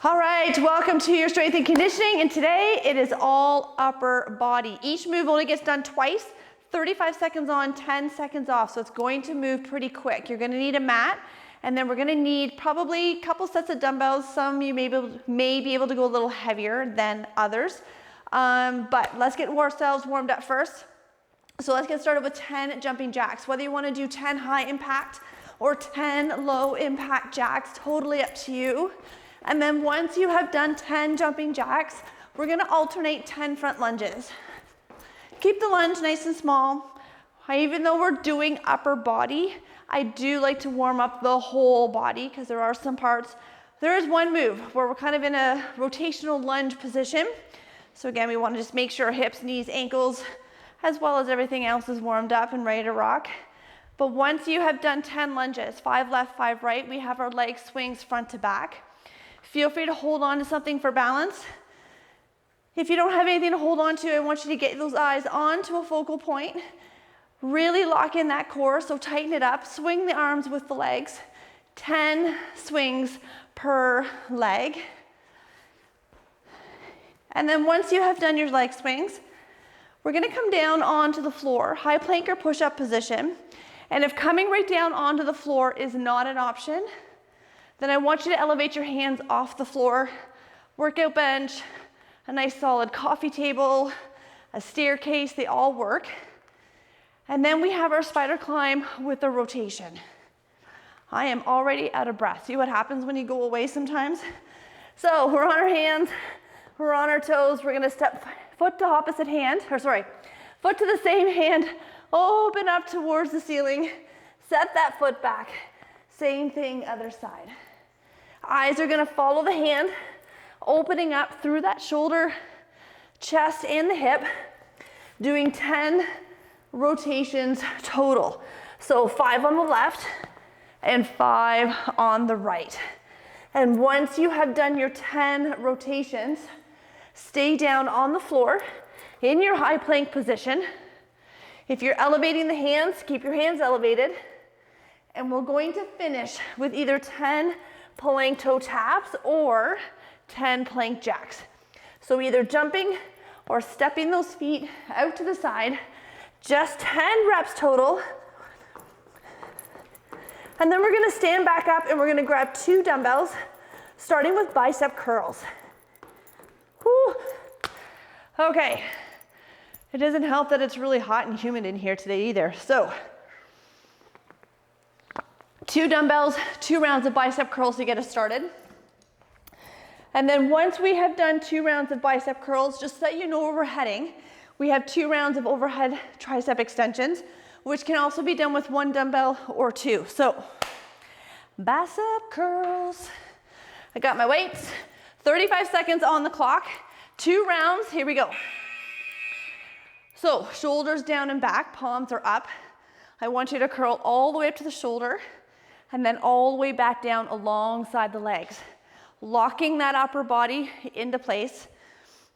All right, welcome to your strength and conditioning, and today it is all upper body. Each move only gets done twice, 35 seconds on, 10 seconds off, so it's going to move pretty quick. You're gonna need a mat, and then we're gonna need probably a couple sets of dumbbells. Some you may be able to go a little heavier than others, but let's get ourselves warmed up first. So let's get started with 10 jumping jacks. Whether you wanna do 10 high impact or 10 low impact jacks, totally up to you. And then once you have done 10 jumping jacks, we're gonna alternate 10 front lunges. Keep the lunge nice and small. Even though we're doing upper body, I do like to warm up the whole body because there are some parts. There is one move where we're kind of in a rotational lunge position. So again, we wanna just make sure our hips, knees, ankles, as well as everything else is warmed up and ready to rock. But once you have done 10 lunges, 5 left, 5 right, we have our leg swings front to back. Feel free to hold on to something for balance. If you don't have anything to hold on to, I want you to get those eyes onto a focal point. Really lock in that core, so tighten it up. Swing the arms with the legs. 10 swings per leg. And then once you have done your leg swings, we're gonna come down onto the floor, high plank or push-up position. And if coming right down onto the floor is not an option, then I want you to elevate your hands off the floor, workout bench, a nice solid coffee table, a staircase, they all work. And then we have our spider climb with a rotation. I am already out of breath. See what happens when you go away sometimes? So we're on our hands, we're on our toes, we're gonna step foot to opposite hand, foot to the same hand, open up towards the ceiling, set that foot back. Same thing, other side. Eyes are gonna follow the hand, opening up through that shoulder, chest, and the hip, doing 10 rotations total. So 5 on the left and 5 on the right. And once you have done your 10 rotations, stay down on the floor in your high plank position. If you're elevating the hands, keep your hands elevated. And we're going to finish with either 10 plank toe taps or 10 plank jacks. So either jumping or stepping those feet out to the side, just 10 reps total. And then we're gonna stand back up and we're gonna grab 2 dumbbells, starting with bicep curls. Whew. Okay, it doesn't help that it's really hot and humid in here today either. So 2 dumbbells, 2 rounds of bicep curls to get us started. And then once we have done 2 rounds of bicep curls, just so that you know where we're heading, we have 2 rounds of overhead tricep extensions, which can also be done with 1 dumbbell or 2. So bicep curls. I got my weights, 35 seconds on the clock, 2 rounds, here we go. So shoulders down and back, palms are up. I want you to curl all the way up to the shoulder, and then all the way back down alongside the legs. Locking that upper body into place,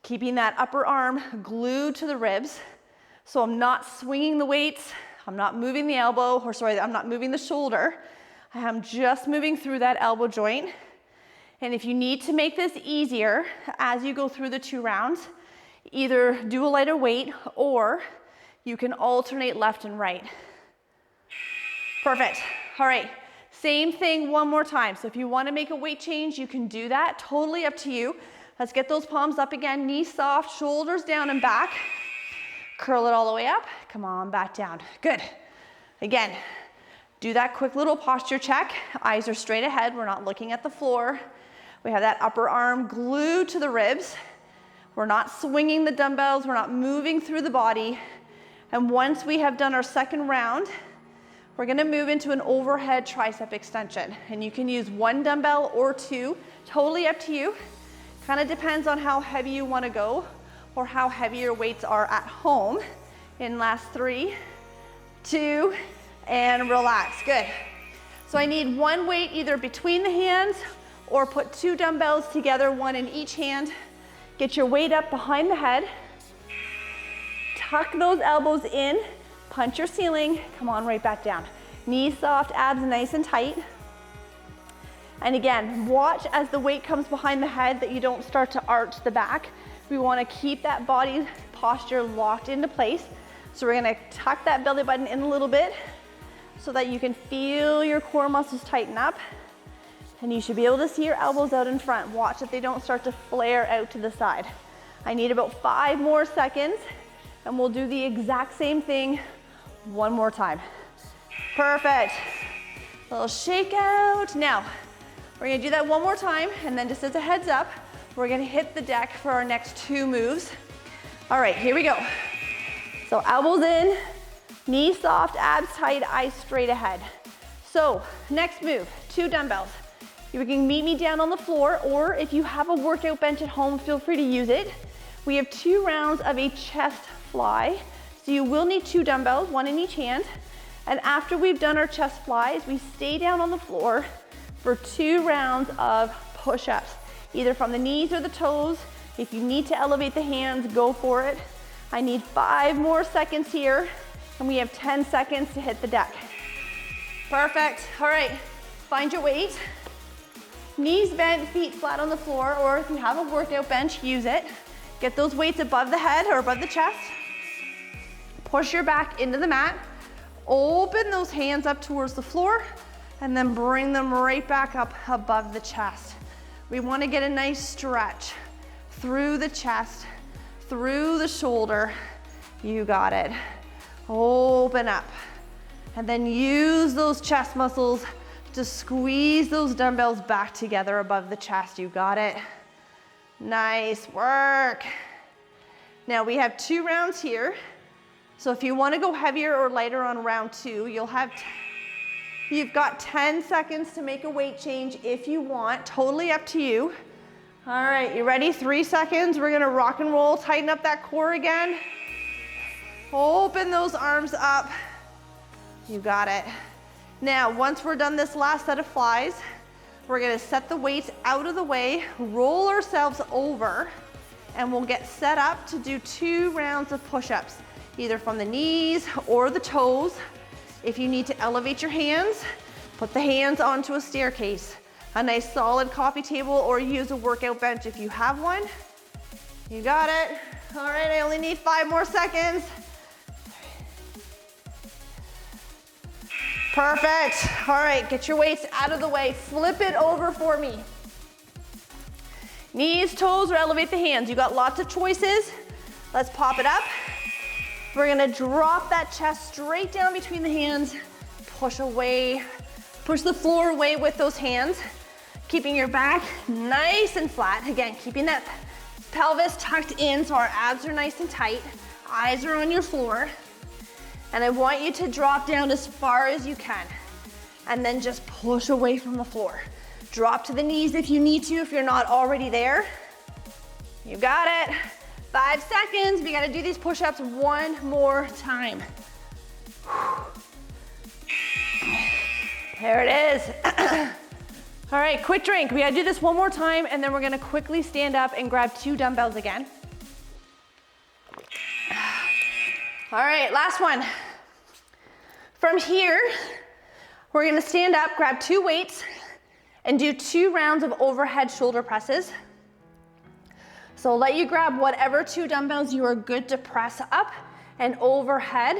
keeping that upper arm glued to the ribs. So I'm not swinging the weights, I'm not moving the elbow, I'm not moving the shoulder. I am just moving through that elbow joint. And if you need to make this easier as you go through the 2 rounds, either do a lighter weight or you can alternate left and right. Perfect, all right. Same thing one more time. So if you want to make a weight change, you can do that. Totally up to you. Let's get those palms up again. Knees soft, shoulders down and back. Curl it all the way up. Come on, back down. Good. Again, do that quick little posture check. Eyes are straight ahead. We're not looking at the floor. We have that upper arm glued to the ribs. We're not swinging the dumbbells. We're not moving through the body. And once we have done our second round, we're gonna move into an overhead tricep extension. And you can use 1 dumbbell or 2, totally up to you. Kind of depends on how heavy you wanna go or how heavy your weights are at home. In last 3, 2, and relax, good. So I need 1 weight either between the hands or put 2 dumbbells together, 1 in each hand. Get your weight up behind the head. Tuck those elbows in. Punch your ceiling, come on, right back down. Knees soft, abs nice and tight. And again, watch as the weight comes behind the head that you don't start to arch the back. We wanna keep that body posture locked into place. So we're gonna tuck that belly button in a little bit so that you can feel your core muscles tighten up. And you should be able to see your elbows out in front. Watch that they don't start to flare out to the side. I need about 5 more seconds, and we'll do the exact same thing one more time. Perfect. A little shake out. Now, we're gonna do that one more time, and then just as a heads up, we're gonna hit the deck for our next 2 moves. All right, here we go. So elbows in, knees soft, abs tight, eyes straight ahead. So next move, 2 dumbbells. You can meet me down on the floor, or if you have a workout bench at home, feel free to use it. We have 2 rounds of a chest fly. So you will need 2 dumbbells, 1 in each hand. And after we've done our chest flies, we stay down on the floor for 2 rounds of push-ups, either from the knees or the toes. If you need to elevate the hands, go for it. I need 5 more seconds here, and we have 10 seconds to hit the deck. Perfect. All right, find your weight. Knees bent, feet flat on the floor, or if you have a workout bench, use it. Get those weights above the head or above the chest. Push your back into the mat. Open those hands up towards the floor, and then bring them right back up above the chest. We want to get a nice stretch through the chest, through the shoulder. You got it. Open up. And then use those chest muscles to squeeze those dumbbells back together above the chest. You got it. Nice work. Now we have 2 rounds here. So if you want to go heavier or lighter on round 2, you've got 10 seconds to make a weight change if you want. Totally up to you. All right, you ready? 3 seconds. We're gonna rock and roll, tighten up that core again. Open those arms up. You got it. Now, once we're done this last set of flies, we're gonna set the weights out of the way, roll ourselves over, and we'll get set up to do 2 rounds of push-ups, either from the knees or the toes. If you need to elevate your hands, put the hands onto a staircase, a nice solid coffee table, or use a workout bench if you have one. You got it. All right, I only need 5 more seconds. Perfect. All right, get your weights out of the way. Flip it over for me. Knees, toes, or elevate the hands. You got lots of choices. Let's pop it up. We're gonna drop that chest straight down between the hands. Push away, push the floor away with those hands. Keeping your back nice and flat. Again, keeping that pelvis tucked in so our abs are nice and tight. Eyes are on your floor. And I want you to drop down as far as you can. And then just push away from the floor. Drop to the knees if you need to, if you're not already there. You got it. 5 seconds. We gotta do these push-ups one more time. There it is. All right, quick drink. We gotta do this one more time, and then we're gonna quickly stand up and grab 2 dumbbells again. All right, last one. From here, we're gonna stand up, grab 2 weights, and do 2 rounds of overhead shoulder presses. So I'll let you grab whatever 2 dumbbells you are good to press up and overhead.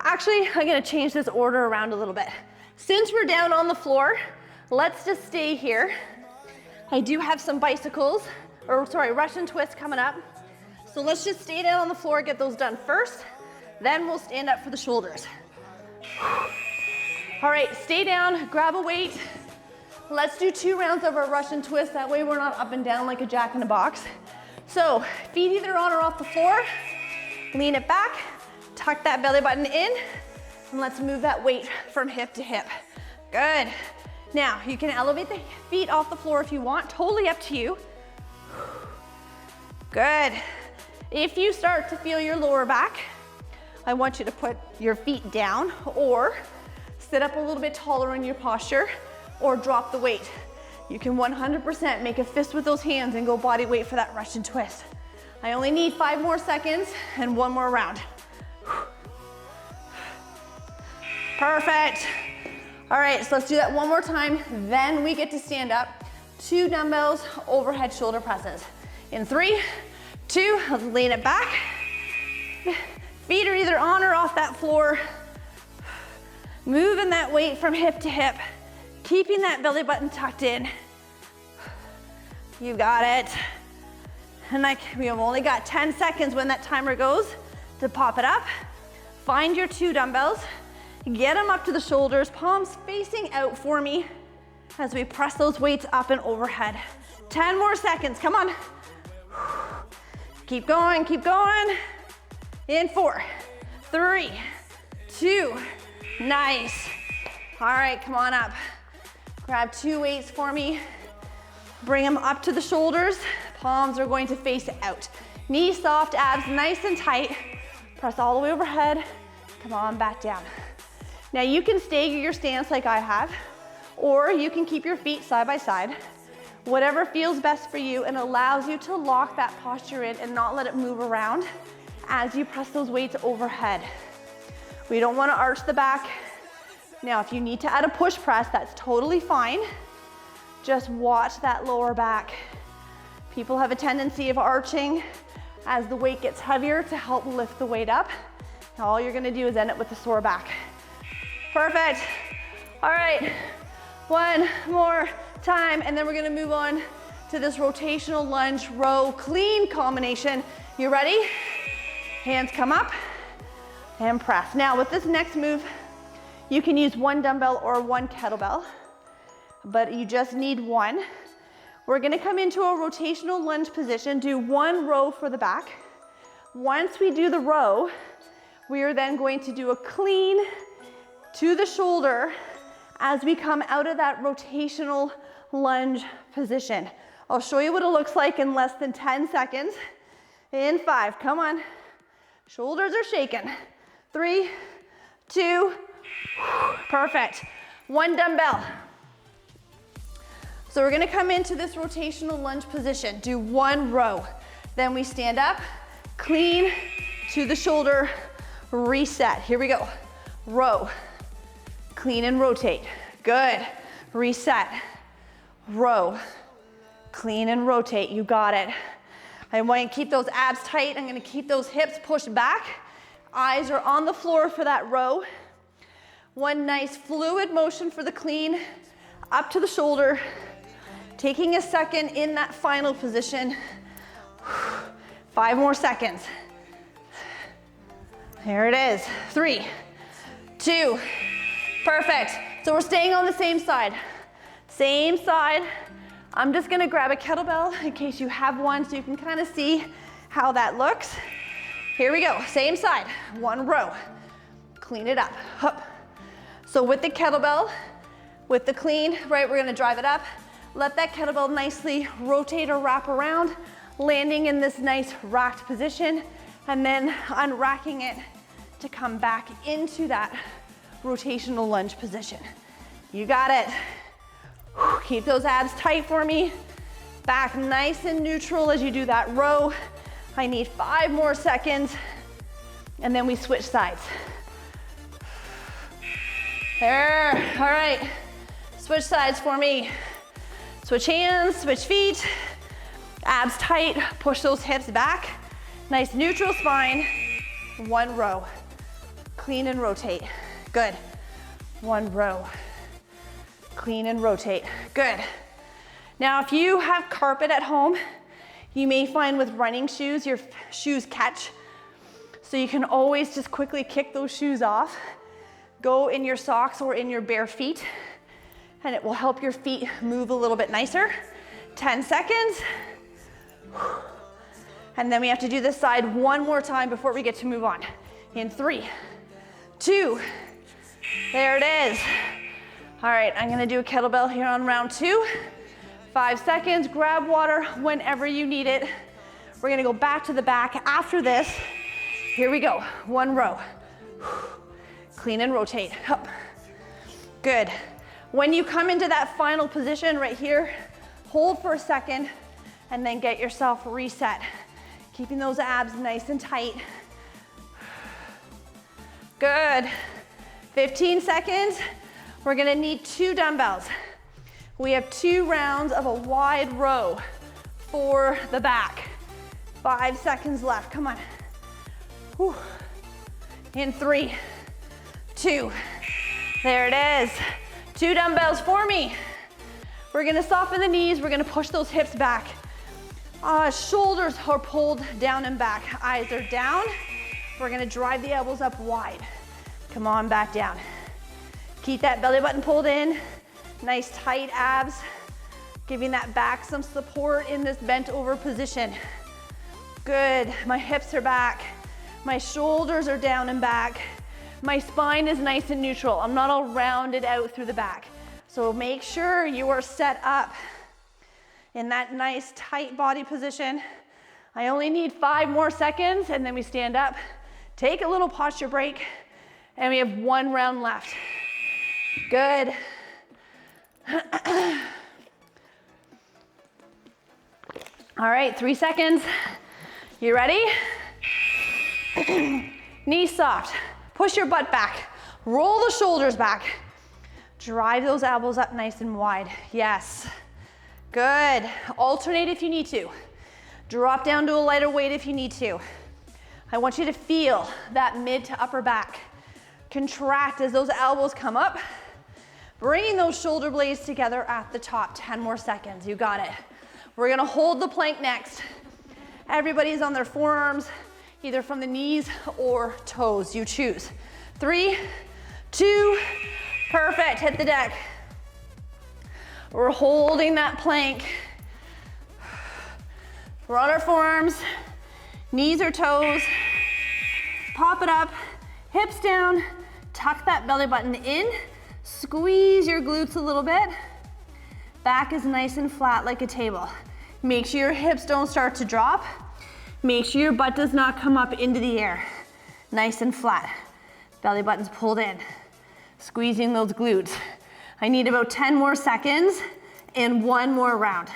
Actually, I'm gonna change this order around a little bit. Since we're down on the floor, let's just stay here. I do have some Russian twists coming up. So let's just stay down on the floor, get those done first, then we'll stand up for the shoulders. All right, stay down, grab a weight. Let's do 2 rounds of our Russian twist. That way we're not up and down like a jack in a box. So feet either on or off the floor. Lean it back, tuck that belly button in, and let's move that weight from hip to hip. Good. Now, you can elevate the feet off the floor if you want, totally up to you. Good. If you start to feel your lower back, I want you to put your feet down or sit up a little bit taller in your posture or drop the weight. You can 100% make a fist with those hands and go body weight for that Russian twist. I only need 5 more seconds and 1 more round. Perfect. All right, so let's do that one more time. Then we get to stand up. 2 dumbbells, overhead shoulder presses. In 3, 2, let's lean it back. Feet are either on or off that floor. Moving that weight from hip to hip. Keeping that belly button tucked in. You got it. And we have only got 10 seconds when that timer goes to pop it up. Find your 2 dumbbells. Get them up to the shoulders, palms facing out for me as we press those weights up and overhead. 10 more seconds, come on. Keep going, keep going. In 4, 3, 2, nice. All right, come on up. Grab 2 weights for me. Bring them up to the shoulders. Palms are going to face out. Knees soft, abs nice and tight. Press all the way overhead. Come on, back down. Now you can stagger your stance like I have, or you can keep your feet side by side. Whatever feels best for you and allows you to lock that posture in and not let it move around as you press those weights overhead. We don't want to arch the back. Now, if you need to add a push press, that's totally fine. Just watch that lower back. People have a tendency of arching as the weight gets heavier to help lift the weight up. Now, all you're gonna do is end it with a sore back. Perfect. All right, one more time, and then we're gonna move on to this rotational lunge row clean combination. You ready? Hands come up and press. Now, with this next move, you can use 1 dumbbell or 1 kettlebell, but you just need 1. We're gonna come into a rotational lunge position, do 1 row for the back. Once we do the row, we are then going to do a clean to the shoulder as we come out of that rotational lunge position. I'll show you what it looks like in less than 10 seconds. In 5, come on. Shoulders are shaking. 3, 2, perfect. 1 dumbbell. So we're gonna come into this rotational lunge position, do 1 row. Then we stand up, clean to the shoulder, reset. Here we go. Row, clean and rotate. Good. Reset. Row, clean and rotate. You got it. I want you to keep those abs tight. I'm gonna keep those hips pushed back. Eyes are on the floor for that row. 1 nice fluid motion for the clean, up to the shoulder. Taking a second in that final position. 5 more seconds. There it is. 3, 2, perfect. So we're staying on the same side. Same side. I'm just gonna grab a kettlebell in case you have one so you can kind of see how that looks. Here we go, same side, 1 row. Clean it up, up. So with the kettlebell, with the clean, right, we're gonna drive it up. Let that kettlebell nicely rotate or wrap around, landing in this nice racked position, and then unracking it to come back into that rotational lunge position. You got it. Keep those abs tight for me. Back nice and neutral as you do that row. I need 5 more seconds, and then we switch sides. There, all right. Switch sides for me. Switch hands, switch feet. Abs tight, push those hips back. Nice neutral spine. 1 row. Clean and rotate. Good. 1 row. Clean and rotate. Good. Now, if you have carpet at home, you may find with running shoes, your shoes catch. So you can always just quickly kick those shoes off. Go in your socks or in your bare feet, and it will help your feet move a little bit nicer. 10 seconds. And then we have to do this side 1 more time before we get to move on. In 3, 2, there it is. All right, I'm gonna do a kettlebell here on round 2. 5 seconds, grab water whenever you need it. We're gonna go back to the back after this. Here we go, 1 row. Clean and rotate, up. Good. When you come into that final position right here, hold for a second and then get yourself reset. Keeping those abs nice and tight. Good. 15 seconds. We're gonna need 2 dumbbells. We have 2 rounds of a wide row for the back. 5 seconds left, come on. Whew. In 3, 2, there it is. 2 dumbbells for me. We're gonna soften the knees, we're gonna push those hips back. Shoulders are pulled down and back, eyes are down. We're gonna drive the elbows up wide. Come on, back down. Keep that belly button pulled in. Nice tight abs, giving that back some support in this bent over position. Good, my hips are back. My shoulders are down and back. My spine is nice and neutral. I'm not all rounded out through the back. So make sure you are set up in that nice tight body position. I only need 5 more seconds and then we stand up. Take a little posture break and we have 1 round left. Good. All right, 3 seconds. You ready? Knees soft. Push your butt back. Roll the shoulders back. Drive those elbows up nice and wide. Yes. Good. Alternate if you need to. Drop down to a lighter weight if you need to. I want you to feel that mid to upper back contract as those elbows come up. Bringing those shoulder blades together at the top. 10 more seconds. You got it. We're gonna hold the plank next. Everybody's on their forearms, either from the knees or toes. You choose. 3, 2, perfect. Hit the deck. We're holding that plank. We're on our forearms, knees or toes. Pop it up, hips down, tuck that belly button in. Squeeze your glutes a little bit. Back is nice and flat like a table. Make sure your hips don't start to drop. Make sure your butt does not come up into the air. Nice and flat. Belly button's pulled in. Squeezing those glutes. I need about 10 more seconds and 1 more round.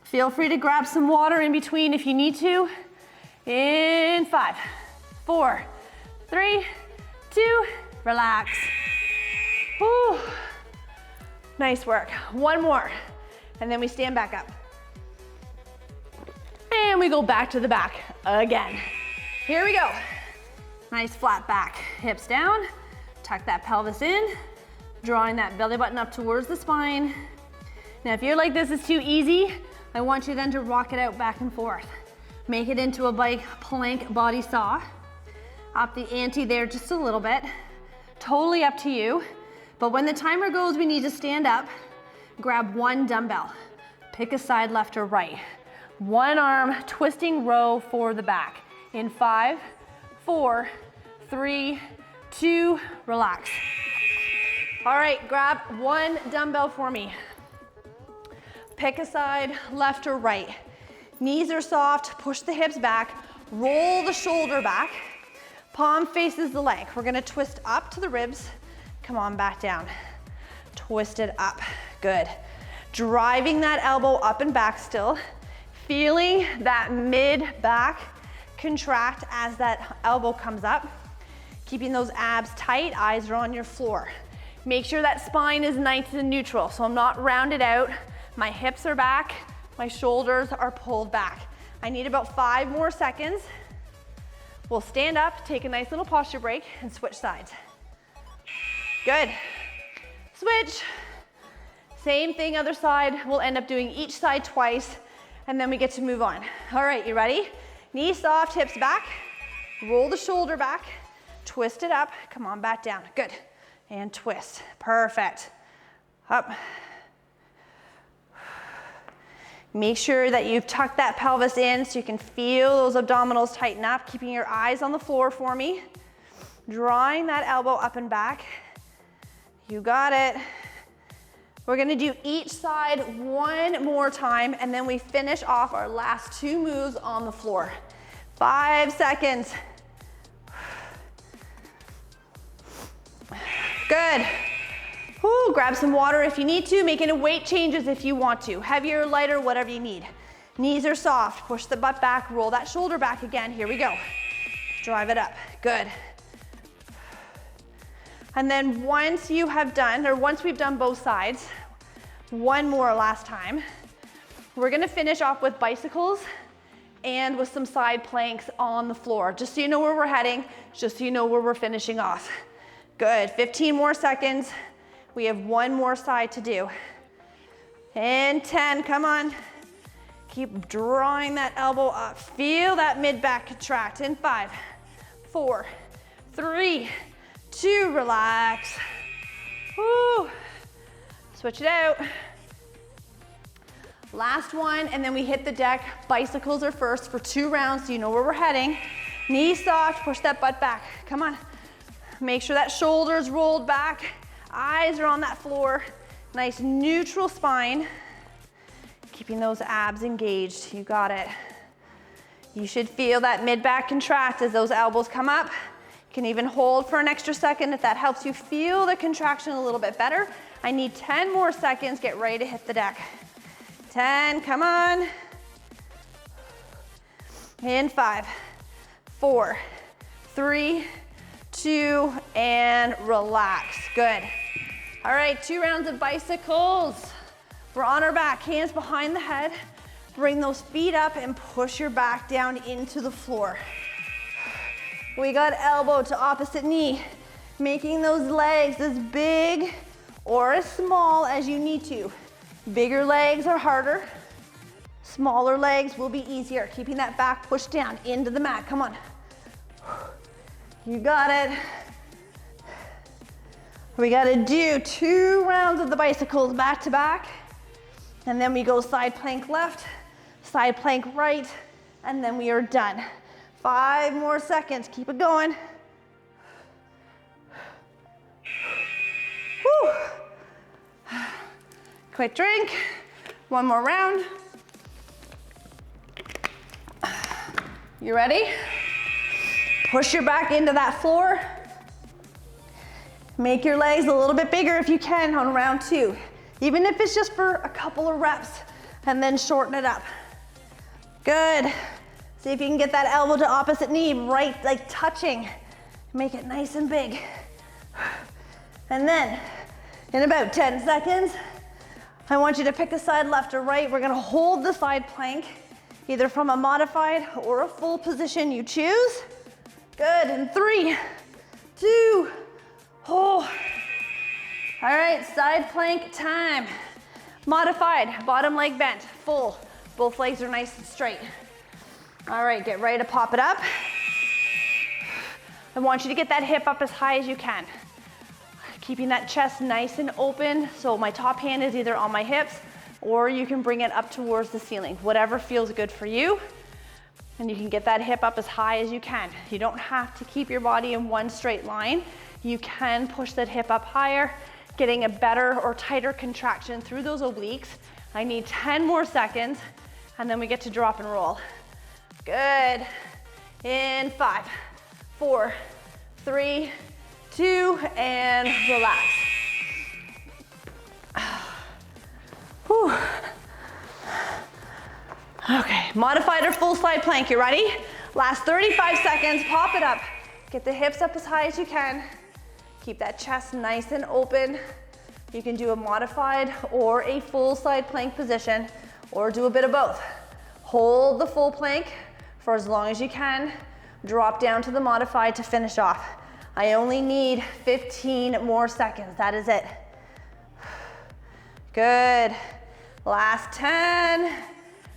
Feel free to grab some water in between if you need to. In 5, 4, 3, 2, relax. Whew. Nice work. 1 more, and then we stand back up. And we go back to the back again. Here we go. Nice flat back. Hips down, tuck that pelvis in, drawing that belly button up towards the spine. Now if you're like, this is too easy, I want you then to rock it out back and forth. Make it into a plank body saw. Up the ante there just a little bit. Totally up to you. But when the timer goes, we need to stand up, grab 1 dumbbell. Pick a side, left or right. 1 arm twisting row for the back. In 5, 4, 3, 2, relax. All right, grab 1 dumbbell for me. Pick a side, left or right. Knees are soft, push the hips back, roll the shoulder back. Palm faces the leg. We're gonna twist up to the ribs. Come on, back down. Twist it up, good. Driving that elbow up and back still. Feeling that mid back contract as that elbow comes up. Keeping those abs tight, eyes are on your floor. Make sure that spine is nice and neutral, so I'm not rounded out. My hips are back, my shoulders are pulled back. I need about 5 more seconds. We'll stand up, take a nice little posture break, and switch sides. Good. Switch. Same thing, other side. We'll end up doing each side twice, and then we get to move on. All right, you ready? Knees soft, hips back. Roll the shoulder back. Twist it up. Come on, back down. Good. And twist. Perfect. Up. Make sure that you've tucked that pelvis in so you can feel those abdominals tighten up. Keeping your eyes on the floor for me. Drawing that elbow up and back. You got it. We're gonna do each side 1 more time, and then we finish off our last 2 moves on the floor. 5 seconds. Good. Woo, grab some water if you need to. Make any weight changes if you want to. Heavier, lighter, whatever you need. Knees are soft. Push the butt back. Roll that shoulder back again. Here we go. Drive it up. Good. And then once you have done, or once we've done both sides, one more last time, we're gonna finish off with bicycles and with some side planks on the floor, just so you know where we're heading, just so you know where we're finishing off. Good, 15 more seconds. We have one more side to do. And 10, come on. Keep drawing that elbow up. Feel that mid-back contract in 5, 4, 3, 2, relax. Woo. Switch it out. Last one, and then we hit the deck. Bicycles are first for 2 rounds, so you know where we're heading. Knees soft, push that butt back. Come on. Make sure that shoulder's rolled back. Eyes are on that floor. Nice neutral spine. Keeping those abs engaged, you got it. You should feel that mid-back contract as those elbows come up. You can even hold for an extra second if that helps you feel the contraction a little bit better. I need 10 more seconds, get ready to hit the deck. 10, come on. In 5, 4, 3, 2, and relax, good. All right, 2 rounds of bicycles. We're on our back, hands behind the head. Bring those feet up and push your back down into the floor. We got elbow to opposite knee, making those legs as big or as small as you need to. Bigger legs are harder. Smaller legs will be easier. Keeping that back pushed down into the mat, come on. You got it. We gotta do 2 rounds of the bicycles back to back. And then we go side plank left, side plank right, and then we are done. 5 more seconds, keep it going. Whew. Quick drink, 1 more round. You ready? Push your back into that floor. Make your legs a little bit bigger if you can on round 2. Even if it's just for a couple of reps, and then shorten it up. Good. See if you can get that elbow to opposite knee, right, like touching. Make it nice and big. And then, in about 10 seconds, I want you to pick a side left or right. We're gonna hold the side plank, either from a modified or a full position you choose. Good, in 3, 2, oh. All right, side plank time. Modified, bottom leg bent, full. Both legs are nice and straight. All right, get ready to pop it up. I want you to get that hip up as high as you can. Keeping that chest nice and open, so my top hand is either on my hips, or you can bring it up towards the ceiling, whatever feels good for you. And you can get that hip up as high as you can. You don't have to keep your body in one straight line. You can push that hip up higher, getting a better or tighter contraction through those obliques. I need 10 more seconds, and then we get to drop and roll. Good. In 5, 4, 3, 2, and relax. Whew. Okay, modified or full side plank, you ready? Last 35 seconds, pop it up. Get the hips up as high as you can. Keep that chest nice and open. You can do a modified or a full side plank position, or do a bit of both. Hold the full plank for as long as you can. Drop down to the modified to finish off. I only need 15 more seconds, that is it. Good. Last 10.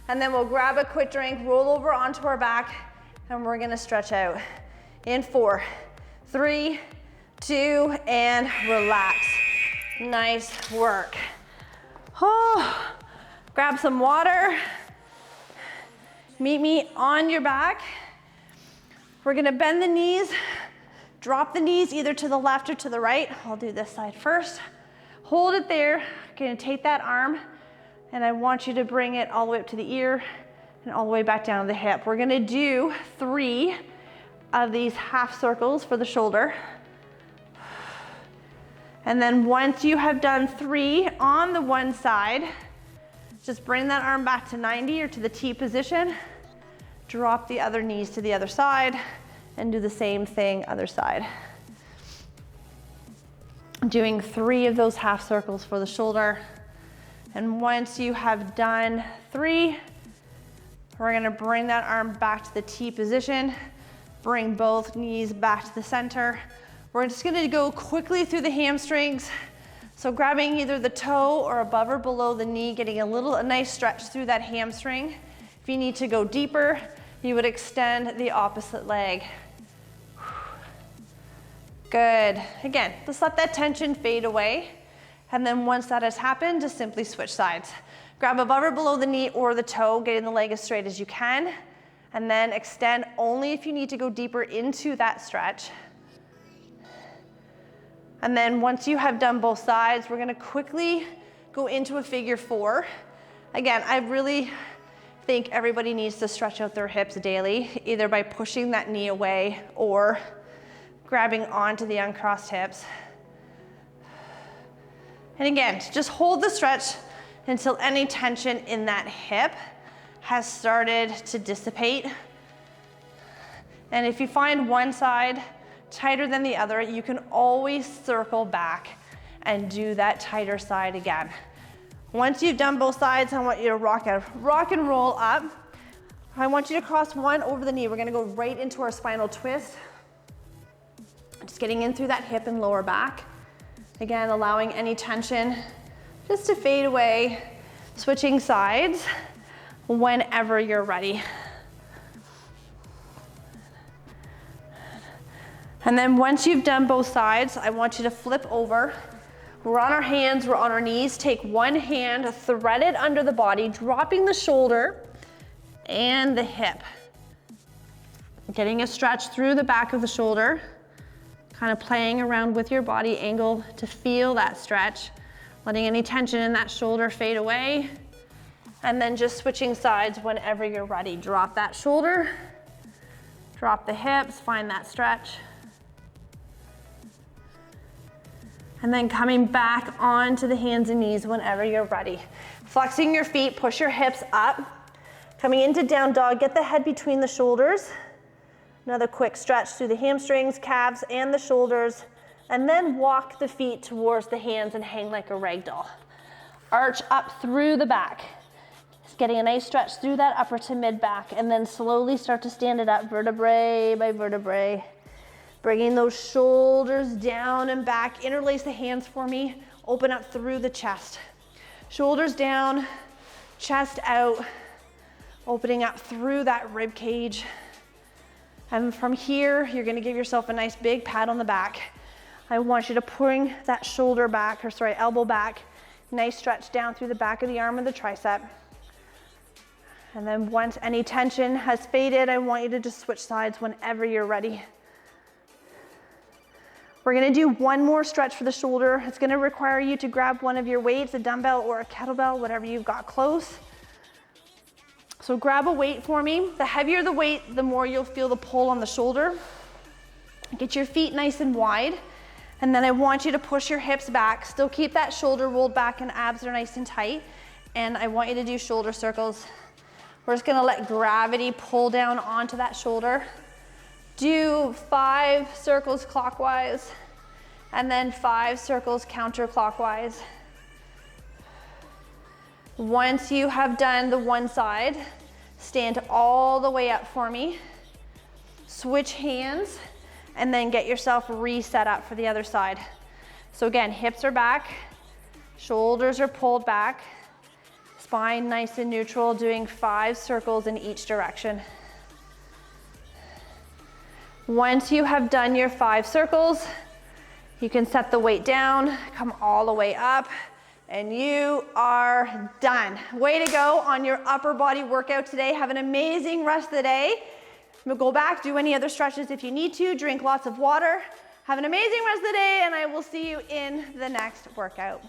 And then we'll grab a quick drink, roll over onto our back, and we're gonna stretch out. In 4, 3, 2, and relax. Nice work. Oh, grab some water. Meet me on your back. We're gonna bend the knees, drop the knees either to the left or to the right. I'll do this side first. Hold it there. Gonna take that arm, and I want you to bring it all the way up to the ear and all the way back down to the hip. We're gonna do 3 of these half circles for the shoulder. And then once you have done 3 on the one side, just bring that arm back to 90 or to the T position. Drop the other knees to the other side and do the same thing other side. doing 3 of those half circles for the shoulder. And once you have done 3, we're gonna bring that arm back to the T position, bring both knees back to the center. We're just gonna go quickly through the hamstrings. So grabbing either the toe or above or below the knee, getting a nice stretch through that hamstring. If you need to go deeper, you would extend the opposite leg. Good. Again, just let that tension fade away. And then once that has happened, just simply switch sides. Grab above or below the knee or the toe, getting the leg as straight as you can. And then extend only if you need to go deeper into that stretch. And then once you have done both sides, we're gonna quickly go into a figure 4. Again, I really think everybody needs to stretch out their hips daily, either by pushing that knee away or grabbing onto the uncrossed hips. And again, just hold the stretch until any tension in that hip has started to dissipate. And if you find one side tighter than the other, you can always circle back and do that tighter side again. Once you've done both sides, I want you to rock and roll up. I want you to cross one over the knee. We're gonna go right into our spinal twist. Just getting in through that hip and lower back. Again, allowing any tension just to fade away. Switching sides whenever you're ready. And then once you've done both sides, I want you to flip over. We're on our hands, we're on our knees. Take one hand, thread it under the body, dropping the shoulder and the hip. Getting a stretch through the back of the shoulder, kind of playing around with your body angle to feel that stretch, letting any tension in that shoulder fade away, and then just switching sides whenever you're ready. Drop that shoulder, drop the hips, find that stretch. And then coming back onto the hands and knees whenever you're ready. Flexing your feet, push your hips up. Coming into down dog, get the head between the shoulders. Another quick stretch through the hamstrings, calves, and the shoulders. And then walk the feet towards the hands and hang like a rag doll. Arch up through the back. Just getting a nice stretch through that upper to mid back, and then slowly start to stand it up vertebrae by vertebrae. Bringing those shoulders down and back. Interlace the hands for me. Open up through the chest. Shoulders down, chest out. Opening up through that rib cage. And from here, you're gonna give yourself a nice big pat on the back. I want you to bring that shoulder back, elbow back. Nice stretch down through the back of the arm and the tricep. And then once any tension has faded, I want you to just switch sides whenever you're ready. We're gonna do one more stretch for the shoulder. It's gonna require you to grab one of your weights, a dumbbell or a kettlebell, whatever you've got close. So grab a weight for me. The heavier the weight, the more you'll feel the pull on the shoulder. Get your feet nice and wide. And then I want you to push your hips back. Still keep that shoulder rolled back and abs are nice and tight. And I want you to do shoulder circles. We're just gonna let gravity pull down onto that shoulder. Do 5 circles clockwise, and then 5 circles counterclockwise. Once you have done the one side, stand all the way up for me. Switch hands, and then get yourself reset up for the other side. So again, hips are back, shoulders are pulled back, spine nice and neutral, doing 5 circles in each direction. Once you have done your 5 circles, you can set the weight down, come all the way up, and you are done. Way to go on your upper body workout today. Have an amazing rest of the day. Go back, do any other stretches if you need to, drink lots of water. Have an amazing rest of the day, and I will see you in the next workout.